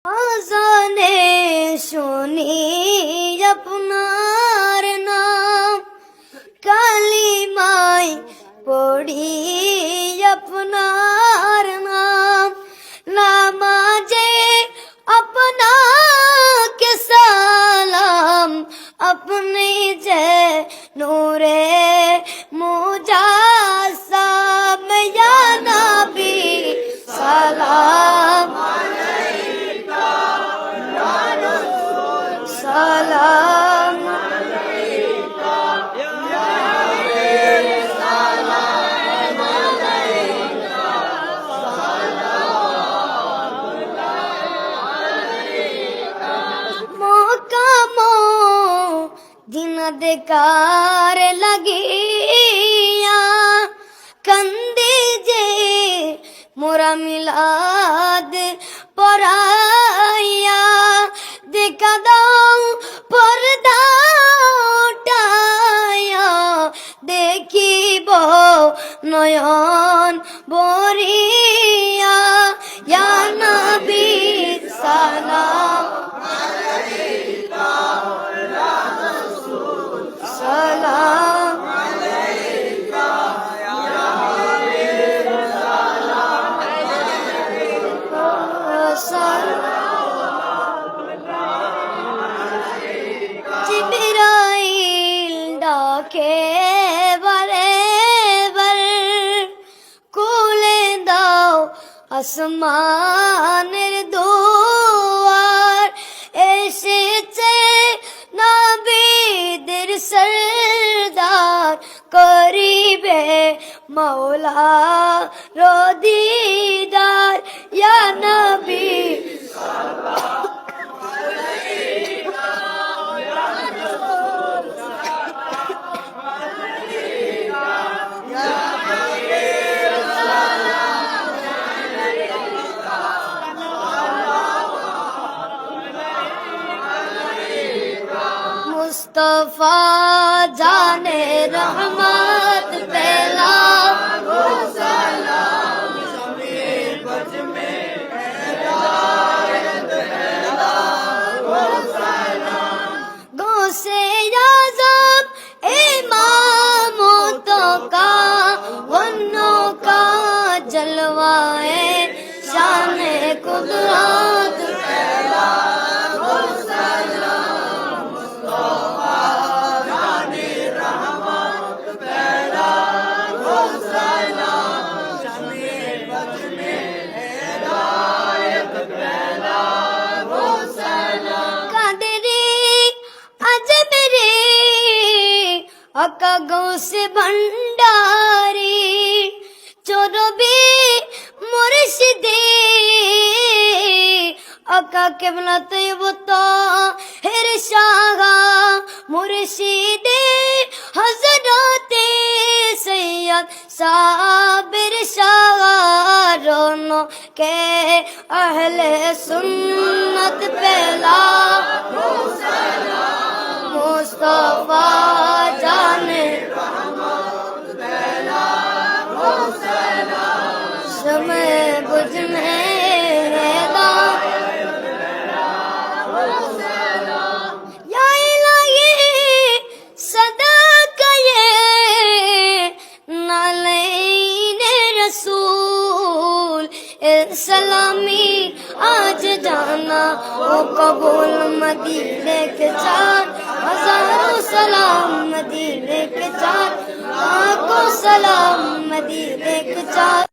আজানে শুনি আপনার নাম, কালিমায় পড়ি আপনার নাম, নামাজে আপনাকে সালাম, আপনি যে নূরে মুজাসসাম, ইয়া নবী সালাম সালাম মকামো দিন দেকার লাগিয়া, কান্দে যে মোরা মিলাদ পড়াইয়া, দেখা দাও পর্দা উঠাইয়া, দেখিব নয়ন বরিয়া, ইয়া নবী সালাম সালাম জিবরাইল ডাকে বারে বার, খুলে দাও আসমানের দুয়ার, এসেছে নবীদের সরদার, করিবে মৌলা রদিদার, ইয়া নবী मुस्तफा जाने रहमत पेला, गौसे आज़म इमामतों का वन्नों का जलवाए, शान कुदरत আকা গৌসে ভণ্ডারি, চোরবি মুর্শিদে আকা কেবলা তৈবতা হের শাহ, মুর্শিদে হযরতে সৈয়দ সাবির শাহ, রোনো কে আহলে সুন্নত পেলা, মুস্তফা जाने समय बुझ में या इलाही सदा कये नालैने रसूल, सलामी आज जाना ओ कबूल मदीने के चार, हजारों सलाम मदीने के चार, आंखों सलाम मदीने के चार।